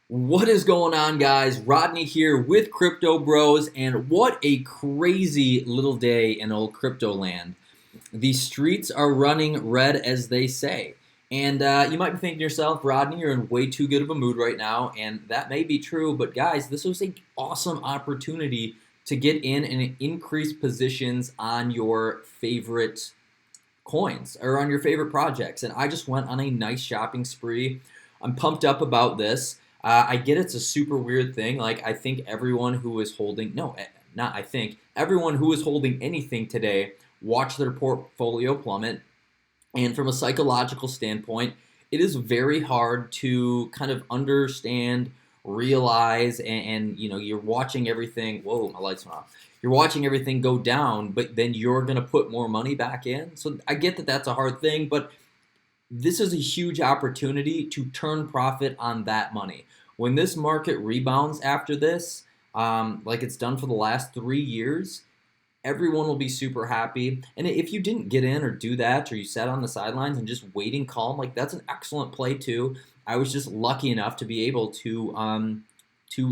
What is going on, guys? Rodney here with Crypto Bros, and what a crazy little day in old crypto land. The streets are running red, as they say. And you might be thinking to yourself, Rodney, you're in way too good of a mood right now, and that may be true, but guys, this was an awesome opportunity to get in and increase positions on your favorite coins or on your favorite projects. And I just went on a nice shopping spree. I'm pumped up about this. I get it's a super weird thing. Like, I think everyone who is holding, no, not I think, everyone who is holding anything today watched their portfolio plummet. And from a psychological standpoint, it is very hard to kind of understand, realize, and you're watching everything. Whoa, my lights went off. You're watching everything go down, but then you're going to put more money back in. So I get that that's a hard thing, but this is a huge opportunity to turn profit on that money. When this market rebounds after this, like it's done for the last 3 years, everyone will be super happy. And if you didn't get in or do that, or you sat on the sidelines and just waiting calm, like that's an excellent play too. I was just lucky enough to be able to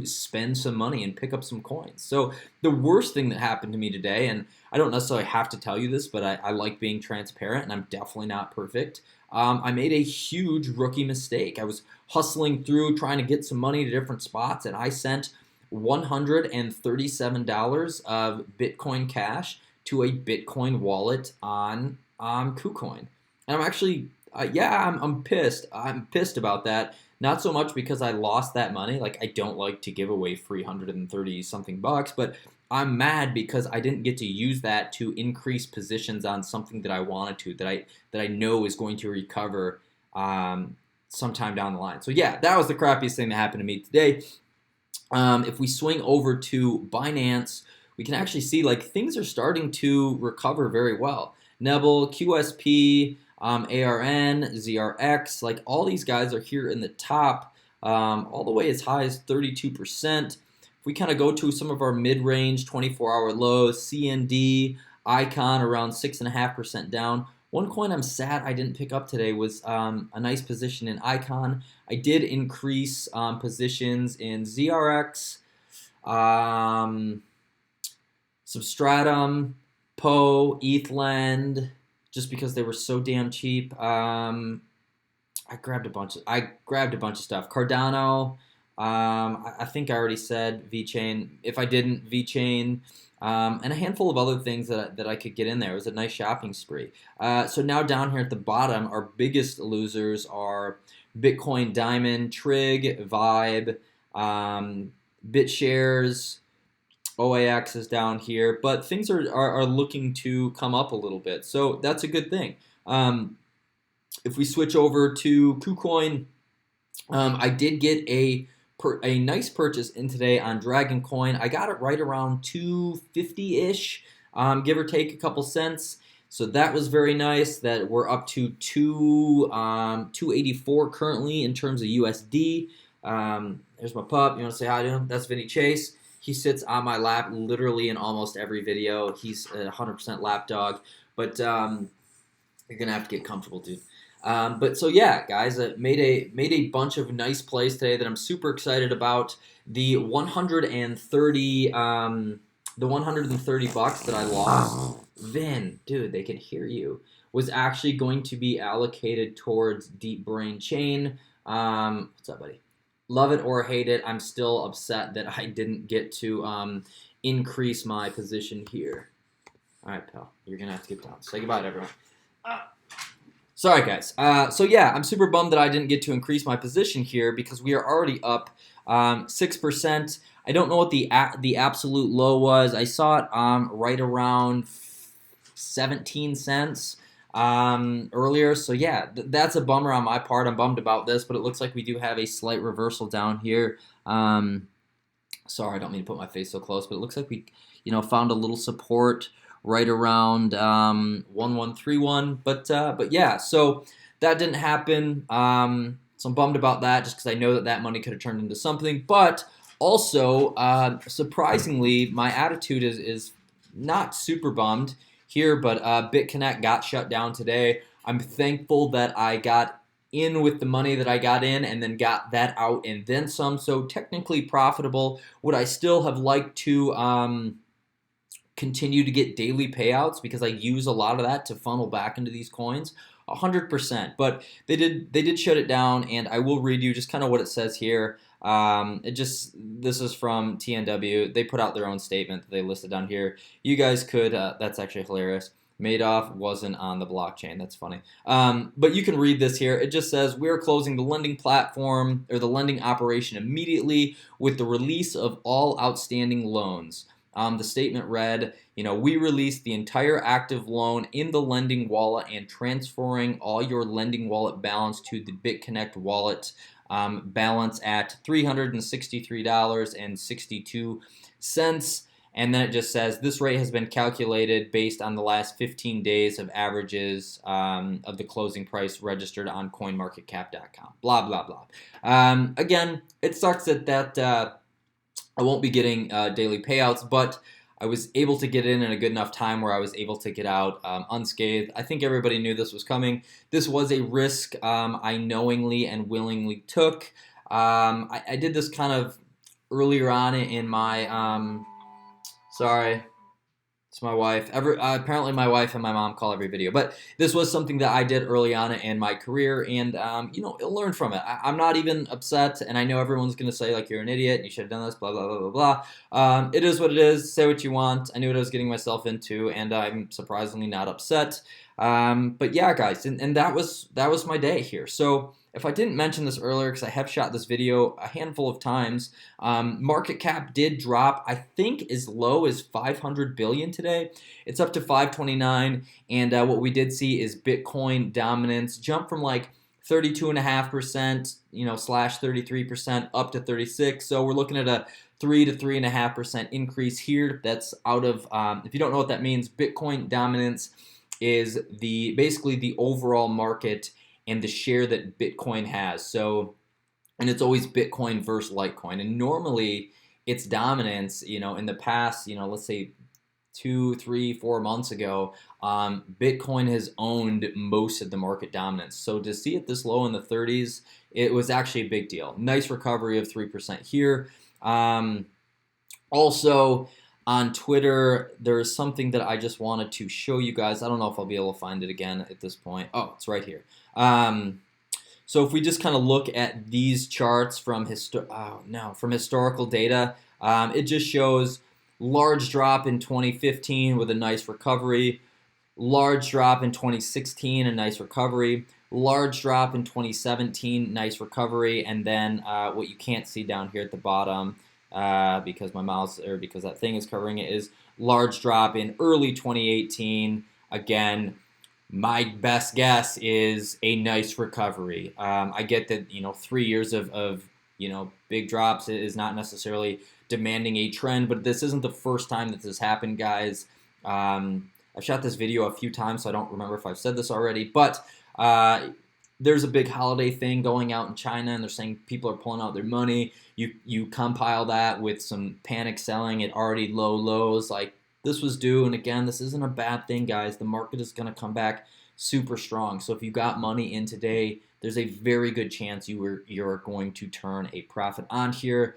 spend some money and pick up some coins. So the worst thing that happened to me today, and I don't necessarily have to tell you this, but I like being transparent, and I'm definitely not perfect. I made a huge rookie mistake. I was hustling through trying to get some money to different spots, and I sent $137 of Bitcoin Cash to a Bitcoin wallet on KuCoin. And I'm actually, I'm pissed. I'm pissed about that. Not so much because I lost that money. Like, I don't like to give away free 130 something bucks, but I'm mad because I didn't get to use that to increase positions on something that I wanted to, that I know is going to recover sometime down the line. So yeah, that was the crappiest thing that happened to me today. If we swing over to Binance, we can actually see like things are starting to recover very well. Nebel, QSP, ARN, ZRX, like all these guys are here in the top, all the way as high as 32%. If we kind of go to some of our mid-range 24-hour lows, CND, Icon around 6.5% down. One coin I'm sad I didn't pick up today was a nice position in Icon. I did increase positions in ZRX, Substratum, EthLend, just because they were so damn cheap. I grabbed a bunch of stuff. Cardano. I think I already said Vechain. If I didn't, Vechain. And a handful of other things that I could get in there. It was a nice shopping spree. So now down here at the bottom, our biggest losers are Bitcoin Diamond, Trig, Vibe, BitShares, OAX is down here, but things are looking to come up a little bit, so that's a good thing. If we switch over to KuCoin, I did get a nice purchase in today on Dragon Coin. I got it right around 250-ish, give or take a couple cents. So that was very nice. That we're up to 284 currently in terms of USD. There's my pup. You want to say hi to him? That's Vinny Chase. He sits on my lap literally in almost every video. He's a 100% lap dog. But you're gonna have to get comfortable, dude. But so yeah, guys, made a bunch of nice plays today that I'm super excited about. The 130 bucks that I lost, Vin, dude, they can hear you, was actually going to be allocated towards Deep Brain Chain. What's up, buddy? Love it or hate it, I'm still upset that I didn't get to increase my position here. All right, pal, you're gonna have to get down. Say goodbye to everyone. Sorry, guys. So yeah, I'm super bummed that I didn't get to increase my position here because we are already up 6%. I don't know what the absolute low was. I saw it right around 17 cents earlier. So yeah, that's a bummer on my part. I'm bummed about this, but it looks like we do have a slight reversal down here. Sorry, I don't mean to put my face so close, but it looks like we, found a little support right around 1131, but yeah, so that didn't happen. So I'm bummed about that, just because I know that money could have turned into something. But also, surprisingly, my attitude is not super bummed here. But Bitconnect got shut down today. I'm thankful that I got in with the money that I got in and then got that out and then some. So technically profitable. Would I still have liked to continue to get daily payouts because I use a lot of that to funnel back into these coins? 100%. But they did shut it down, and I will read you just kind of what it says here. This is from TNW. They put out their own statement that they listed down here. You guys could. That's actually hilarious. Madoff wasn't on the blockchain. That's funny. But you can read this here. It just says, we are closing the lending platform or the lending operation immediately with the release of all outstanding loans. The statement read, we released the entire active loan in the lending wallet and transferring all your lending wallet balance to the Bitconnect wallet balance at $363.62. And then it just says, this rate has been calculated based on the last 15 days of averages of the closing price registered on coinmarketcap.com. Blah, blah, blah. Again, it sucks that I won't be getting daily payouts, but I was able to get in a good enough time where I was able to get out unscathed. I think everybody knew this was coming. This was a risk I knowingly and willingly took. I did this kind of earlier on in my... Sorry, it's my wife. Apparently my wife and my mom call every video. But this was something that I did early on in my career, and, learn from it. I'm not even upset, and I know everyone's going to say, like, you're an idiot, and you should have done this, blah, blah, blah, blah, blah. It is what it is. Say what you want. I knew what I was getting myself into, and I'm surprisingly not upset. But yeah, guys, and that was my day here. So if I didn't mention this earlier, because I have shot this video a handful of times, market cap did drop, I think, as low as 500 billion today. It's up to 529, and what we did see is Bitcoin dominance jump from like 32.5%, slash 33% up to 36. So we're looking at a 3 to 3.5% increase here. That's out of, if you don't know what that means, Bitcoin dominance is basically the overall market and the share that Bitcoin has. So, and it's always Bitcoin versus Litecoin. And normally its dominance, in the past, let's say 2, 3, 4 months ago, Bitcoin has owned most of the market dominance. So to see it this low in the 30s, it was actually a big deal. Nice recovery of 3% here. Also, on Twitter, there is something that I just wanted to show you guys. I don't know if I'll be able to find it again at this point. Oh, it's right here. So if we just kind of look at these charts from historical data, it just shows large drop in 2015 with a nice recovery, large drop in 2016, a nice recovery, large drop in 2017, nice recovery, and then what you can't see down here at the bottom, because because that thing is covering it, is large drop in early 2018. Again, my best guess is a nice recovery. I get that 3 years of big drops is not necessarily demanding a trend, but this isn't the first time that this happened, guys. I've shot this video a few times, so I don't remember if I've said this already, but there's a big holiday thing going out in China, and they're saying people are pulling out their money. You compile that with some panic selling at already low lows, like this was due. And again, this isn't a bad thing, guys. The market is going to come back super strong. So if you got money in today, there's a very good chance you're going to turn a profit on here.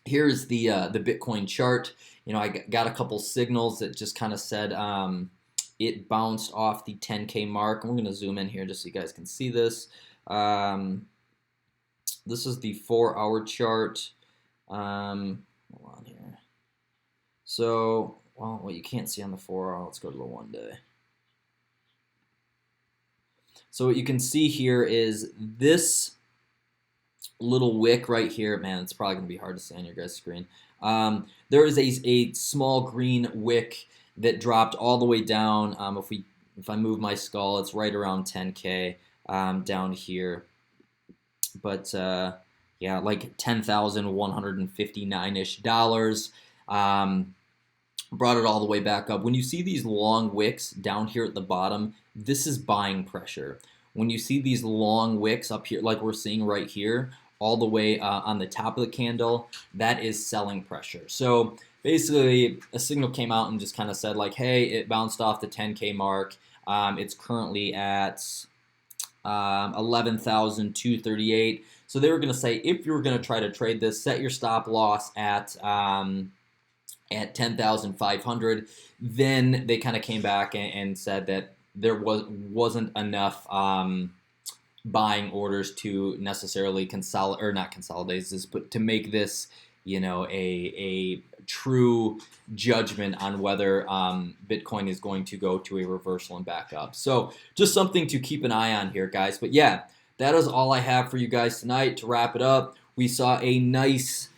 Here's the Bitcoin chart. I got a couple signals that just kind of said it bounced off the 10K mark. And we're going to zoom in here just so you guys can see this. This is the 4-hour chart. Hold on here. So, what you can't see on the 4-hour, let's go to the 1 day. So what you can see here is this little wick right here. Man, it's probably going to be hard to see on your guys' screen. There is a small green wick that dropped all the way down. If I move my skull, it's right around 10K down here. But yeah, like $10,159-ish dollars. Brought it all the way back up. When you see these long wicks down here at the bottom, this is buying pressure. When you see these long wicks up here, like we're seeing right here, all the way on the top of the candle, that is selling pressure. So basically, a signal came out and just kind of said like, hey, it bounced off the 10K mark. It's currently at 11,238. So they were going to say if you were going to try to trade this, set your stop loss at 10,500. Then they kind of came back and said that there wasn't enough buying orders to necessarily consolidate, or not consolidate this, but to make this, a true judgment on whether Bitcoin is going to go to a reversal and back up. So just something to keep an eye on here, guys. But yeah, that is all I have for you guys tonight. To wrap it up, we saw a nice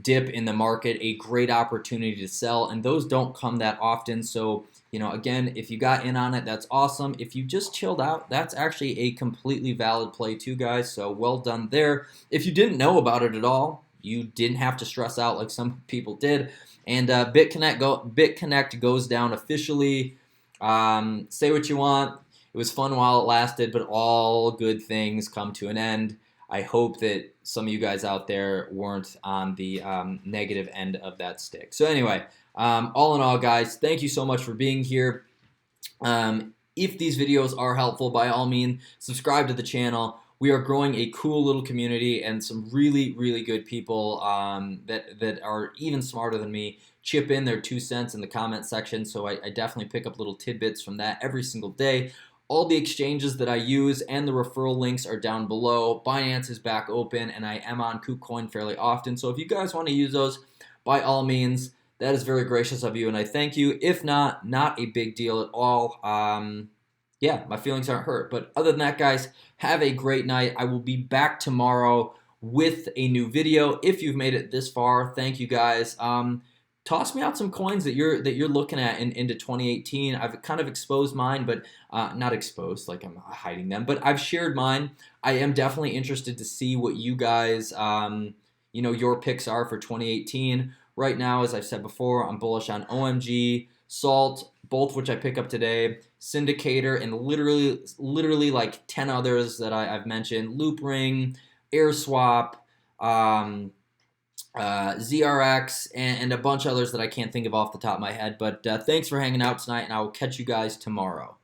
dip in the market, a great opportunity to sell, and those don't come that often. So, again, if you got in on it, that's awesome. If you just chilled out, that's actually a completely valid play too, guys. So well done there. If you didn't know about it at all, you didn't have to stress out like some people did. And Bitconnect goes down officially. Say what you want. It was fun while it lasted, but all good things come to an end. I hope that some of you guys out there weren't on the negative end of that stick. So anyway, all in all, guys, thank you so much for being here. If these videos are helpful, by all means, subscribe to the channel. We are growing a cool little community and some really, really good people that are even smarter than me chip in their 2 cents in the comment section. So I definitely pick up little tidbits from that every single day. All the exchanges that I use and the referral links are down below. Binance is back open, and I am on KuCoin fairly often. So if you guys want to use those, by all means, that is very gracious of you, and I thank you. If not, not a big deal at all. Yeah, my feelings aren't hurt. But other than that, guys, have a great night. I will be back tomorrow with a new video. If you've made it this far, thank you, guys. Toss me out some coins that you're looking at into 2018. I've kind of exposed mine, but not exposed like I'm hiding them, but I've shared mine. I am definitely interested to see what you guys, your picks are for 2018. Right now, as I've said before, I'm bullish on OMG, Salt, both which I pick up today, Cindicator, and literally like 10 others that I've mentioned, Loopring, AirSwap, ZRX, and a bunch of others that I can't think of off the top of my head. But thanks for hanging out tonight, and I will catch you guys tomorrow.